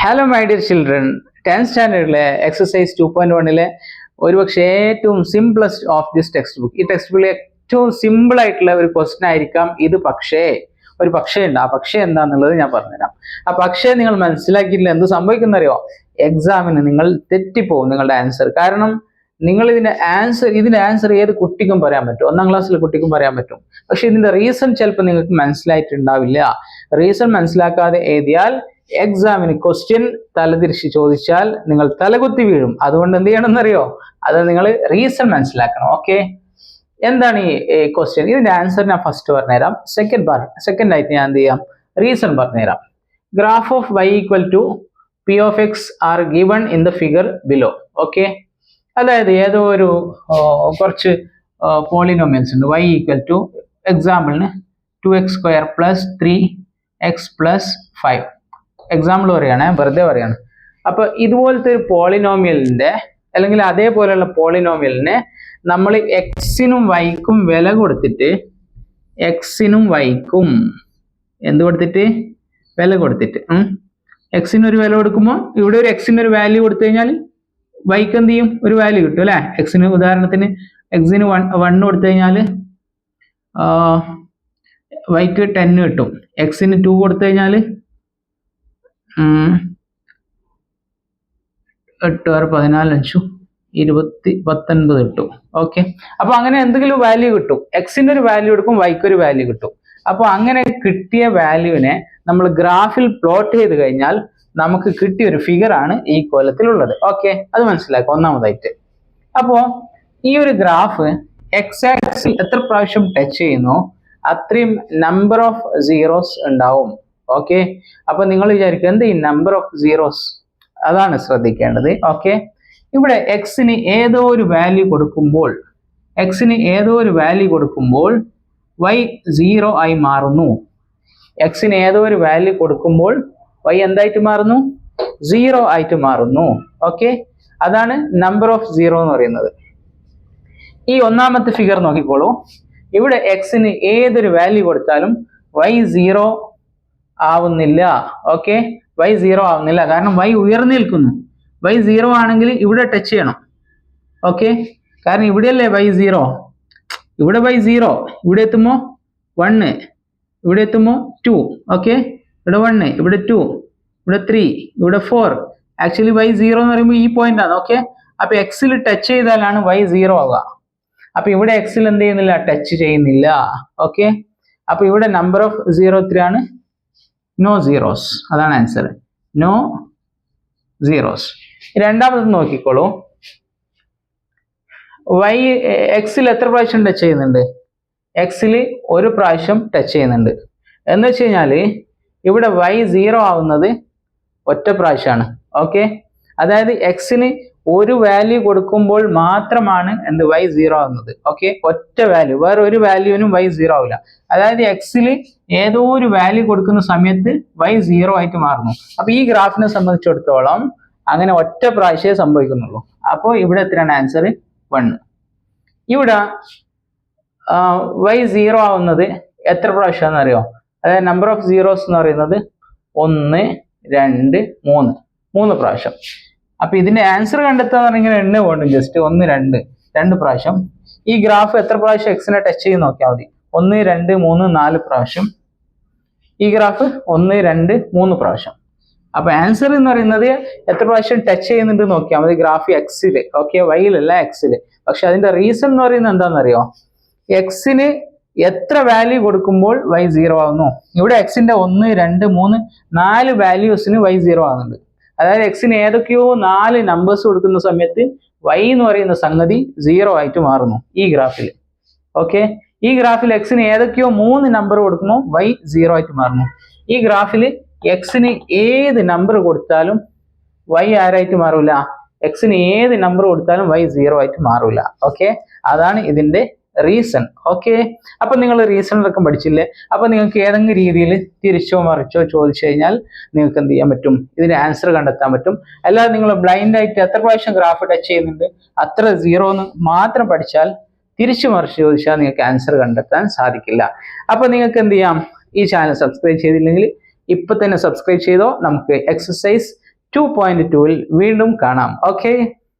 Hello my dear children, 10th സ്റ്റാൻഡേർഡിലെ exercise 2.1 ഒരുപക്ഷെ ഏറ്റവും simplest of this text book. ഈ ടെക്സ്റ്റ് ബുക്കിലെ ഏറ്റവും സിമ്പിൾ ആയിട്ടുള്ള ഒരു ക്വസ്റ്റ്യൻ ആയിരിക്കാം ഇത്. പക്ഷേ ഒരു പക്ഷേ ഉണ്ട്. ആ പക്ഷേ എന്താന്നുള്ളത് ഞാൻ പറഞ്ഞുതരാം. ആ പക്ഷേ നിങ്ങൾ മനസ്സിലാക്കിയില്ല എന്ത് സംഭവിക്കുന്നറിയോ? എക്സാമിന് നിങ്ങൾ തെറ്റിപ്പോകും നിങ്ങളുടെ ആൻസർ. കാരണം നിങ്ങൾ ഇതിന്റെ ആൻസർ ഏത് കുട്ടിക്കും പറയാൻ പറ്റും, 1ാം ക്ലാസ്സിലെ കുട്ടിക്കും പറയാൻ പറ്റും. പക്ഷെ ഇതിന്റെ റീസൺ ചിലപ്പോൾ നിങ്ങൾക്ക് മനസ്സിലായിട്ടുണ്ടാവില്ല. റീസൺ മനസ്സിലാക്കാതെ എഴുതിയാൽ എക്സാമിന് ക്വസ്റ്റ്യൻ തലതിരിച്ച് ചോദിച്ചാൽ നിങ്ങൾ തലകുത്തി വീഴും. അതുകൊണ്ട് എന്ത് ചെയ്യണമെന്നറിയോ? അത് നിങ്ങൾ റീസൺ മനസ്സിലാക്കണം. ഓക്കെ, എന്താണ് ഈ ക്വസ്റ്റ്യൻ? ഇതിന്റെ ആൻസർ ഞാൻ ഫസ്റ്റ് പറഞ്ഞുതരാം. സെക്കൻഡ് ആയിട്ട് ഞാൻ എന്ത് ചെയ്യാം, റീസൺ പറഞ്ഞുതരാം. Graph of y equal to p of x are given in the figure below. Okay, അതായത് ഏതോ ഒരു കുറച്ച് പോളിനോമിയൽസ് ഉണ്ട്. y ഈക്വൽ ടു എക്സാമ്പിളിന് 2x² plus 3x plus 5. Example പറയാണ്, വെറുതെ പറയാണ്. അപ്പൊ ഇതുപോലത്തെ ഒരു പോളിനോമിയലിന്റെ അല്ലെങ്കിൽ അതേപോലെയുള്ള പോളിനോമിയലിനെ നമ്മൾ എക്സിനും വൈക്കും വില കൊടുത്തിട്ട് എക്സിനും വൈക്കും എന്ത് കൊടുത്തിട്ട് വില കൊടുത്തിട്ട് എക്സിനൊരു വില കൊടുക്കുമ്പോൾ ഇവിടെ ഒരു എക്സിന് ഒരു വാല്യൂ കൊടുത്തു കഴിഞ്ഞാൽ വൈക്ക് എന്ത് ചെയ്യും? ഒരു വാല്യൂ കിട്ടും അല്ലെ? എക്സിന് ഉദാഹരണത്തിന് എക്സിന് 1 കൊടുത്തു കഴിഞ്ഞാൽ വൈക്ക് 10 കിട്ടും. എക്സിന് 2 കൊടുത്തു കഴിഞ്ഞാൽ 8 6 14 5 19 കിട്ടും. ഓക്കെ, അപ്പൊ അങ്ങനെ എന്തെങ്കിലും വാല്യൂ കിട്ടും. എക്സിന്റെ ഒരു വാല്യൂ എടുക്കും, വൈക്ക് ഒരു വാല്യൂ കിട്ടും. അപ്പൊ അങ്ങനെ കിട്ടിയ വാല്യൂവിനെ നമ്മൾ ഗ്രാഫിൽ പ്ലോട്ട് ചെയ്ത് കഴിഞ്ഞാൽ നമുക്ക് കിട്ടിയ ഒരു ഫിഗർ ആണ് ഈ കോലത്തിലുള്ളത്. ഓക്കെ, അത് മനസ്സിലാക്കുക ഒന്നാമതായിട്ട്. അപ്പോ ഈ ഒരു ഗ്രാഫ് എക്സ് ആക്സിൽ എത്ര പ്രാവശ്യം ടച്ച് ചെയ്യുന്നു അത്രയും നമ്പർ ഓഫ് സീറോസ് ഉണ്ടാവും. ഓക്കെ, അപ്പൊ നിങ്ങൾ വിചാരിക്കും എന്ത് ഈ നമ്പർ ഓഫ് സീറോസ്? അതാണ് ശ്രദ്ധിക്കേണ്ടത്. ഓക്കെ, ഇവിടെ എക്സിന് ഏതോ ഒരു വാല്യൂ കൊടുക്കുമ്പോൾ y 0 ആയി മാറുന്നു. എക്സിന് ഏതോ ഒരു വാല്യൂ കൊടുക്കുമ്പോൾ y എന്തായിട്ട് മാറുന്നു? 0 ആയിട്ട് മാറുന്നു. ഓക്കെ, അതാണ് നമ്പർ ഓഫ് സീറോ എന്ന് പറയുന്നത്. ഈ ഒന്നാമത്തെ ഫിഗർ നോക്കിക്കോളൂ. ഇവിടെ എക്സിന് ഏതൊരു വാല്യൂ കൊടുത്താലും y 0 ആവുന്നില്ല. ഓക്കെ, y 0 ആവുന്നില്ല. കാരണം y ഉയർന്നു നിൽക്കുന്നു. y 0 ആണെങ്കിൽ ഇവിടെ ടച്ച് ചെയ്യണം. ഓക്കെ, കാരണം ഇവിടെയല്ലേ y 0. ഇവിടെ y 0, ഇവിടെ എത്തുമ്പോ 1, ഇവിടെ എത്തുമ്പോ 2. ഓക്കെ, ഇവിടെ 1, ഇവിടെ 2, ഇവിടെ 3, ഇവിടെ 4. ആക്ച്വലി y 0 എന്ന് പറയുമ്പോൾ ഈ പോയിന്റ് ആണ്. ഓക്കെ, അപ്പൊ എക്സിൽ ടച്ച് ചെയ്താലാണ് y 0 ആവുക. അപ്പൊ ഇവിടെ എക്സിൽ എന്ത് ചെയ്യുന്നില്ല? ടച്ച് ചെയ്യുന്നില്ല. ഓക്കെ, അപ്പൊ ഇവിടെ നമ്പർ ഓഫ് സീറോ എത്രയാണ്? No zeros. അതാണ് ആൻസർ, നോ സീറോസ്. രണ്ടാമത് നോക്കിക്കോളൂ. y എക്സിൽ എത്ര പ്രാവശ്യം ടച്ച് ചെയ്യുന്നുണ്ട്? എക്സിൽ ഒരു പ്രാവശ്യം ടച്ച് ചെയ്യുന്നുണ്ട്. എന്ന് വെച്ച് കഴിഞ്ഞാല് ഇവിടെ y 0 ആവുന്നത് ഒറ്റ പ്രാവശ്യമാണ്. ഓക്കെ, അതായത് എക്സിന് ഒരു വാല്യൂ കൊടുക്കുമ്പോൾ മാത്രമാണ് എന്ത് y 0 ആവുന്നത്. ഓക്കെ, ഒറ്റ വാല്യൂ, വേറെ ഒരു വാല്യൂവിനും y 0 ആവില്ല. അതായത് എക്സിൽ ഏതോ ഒരു വാല്യൂ കൊടുക്കുന്ന സമയത്ത് y 0 ആയിട്ട് മാറുന്നു. അപ്പൊ ഈ ഗ്രാഫിനെ സംബന്ധിച്ചിടത്തോളം അങ്ങനെ ഒറ്റ പ്രാവശ്യമേ സംഭവിക്കുന്നുള്ളൂ. അപ്പോൾ ഇവിടെ എത്രയാണ് ആൻസർ? 1. ഇവിടെ y 0 ആവുന്നത് എത്ര പ്രാവശ്യമാണെന്ന് അറിയോ? അതായത് നമ്പർ ഓഫ് സീറോസ് എന്ന് പറയുന്നത് 1 2 3 പ്രാവശ്യം. അപ്പൊ ഇതിന്റെ ആൻസർ കണ്ടെത്താന്ന് ഇങ്ങനെ എണ്ണ പോകണം. ജസ്റ്റ് 1 2 പ്രാവശ്യം. ഈ ഗ്രാഫ് എത്ര പ്രാവശ്യം എക്സിനെ ടച്ച് ചെയ്ത് നോക്കിയാൽ മതി. 1 2 3 4 പ്രാവശ്യം. ഈ ഗ്രാഫ് 1 2 3 പ്രാവശ്യം. അപ്പൊ ആൻസർ എന്ന് പറയുന്നത് എത്ര പ്രാവശ്യം ടച്ച് ചെയ്യുന്നുണ്ട് നോക്കിയാൽ മതി ഗ്രാഫ് എക്സില്. ഓക്കെ, വൈയിലല്ല എക്സില്. പക്ഷെ അതിന്റെ റീസൺ എന്ന് പറയുന്നത് എന്താണെന്നറിയോ? എക്സിന് എത്ര വാല്യൂ കൊടുക്കുമ്പോൾ y 0 ആവുന്നു. ഇവിടെ എക്സിന്റെ 1 2 3 4 വാല്യൂസിന് y 0 ആവുന്നുണ്ട്. അതായത് എക്സിന് ഏതൊക്കെയോ 4 നമ്പേഴ്സ് കൊടുക്കുന്ന സമയത്ത് y എന്ന് പറയുന്ന സംഗതി 0 ആയിട്ട് മാറുന്നു ഈ ഗ്രാഫിൽ. ഓക്കെ, ഈ ഗ്രാഫിൽ എക്സിന് ഏതൊക്കെയോ 3 നമ്പർ കൊടുക്കുമ്പോൾ y 0 ആയിട്ട് മാറുന്നു. ഈ ഗ്രാഫിൽ എക്സിന് ഏത് നമ്പർ കൊടുത്താലും y ആരായിട്ട് മാറൂല? എക്സിന് ഏത് നമ്പർ കൊടുത്താലും y 0 ആയിട്ട് മാറൂല. ഓക്കെ, അതാണ് ഇതിന്റെ റീസൺ. ഓക്കെ, അപ്പൊ നിങ്ങൾ റീസൺ ഒക്കെ പഠിച്ചില്ലേ? അപ്പൊ നിങ്ങൾക്ക് ഏതെങ്കിലും രീതിയിൽ തിരിച്ചോ മറിച്ചോ ചോദിച്ചു കഴിഞ്ഞാൽ നിങ്ങൾക്ക് എന്ത് ചെയ്യാൻ പറ്റും? ഇതിന്റെ ആൻസർ കണ്ടെത്താൻ പറ്റും. അല്ലാതെ നിങ്ങൾ ബ്ലൈൻഡ് ആയിട്ട് എത്ര പ്രാവശ്യം ഗ്രാഫ് ടച്ച് ചെയ്യുന്നുണ്ട് അത്ര 0 എന്ന് മാത്രം പഠിച്ചാൽ തിരിച്ചു മറിച്ച് ചോദിച്ചാൽ നിങ്ങൾക്ക് ആൻസർ കണ്ടെത്താൻ സാധിക്കില്ല. അപ്പൊ നിങ്ങൾക്ക് എന്ത് ചെയ്യാം? ഈ ചാനൽ സബ്സ്ക്രൈബ് ചെയ്തില്ലെങ്കിൽ ഇപ്പൊ തന്നെ സബ്സ്ക്രൈബ് ചെയ്തോ. നമുക്ക് എക്സസൈസ് 2.2-ൽ വീണ്ടും കാണാം. ഓക്കെ.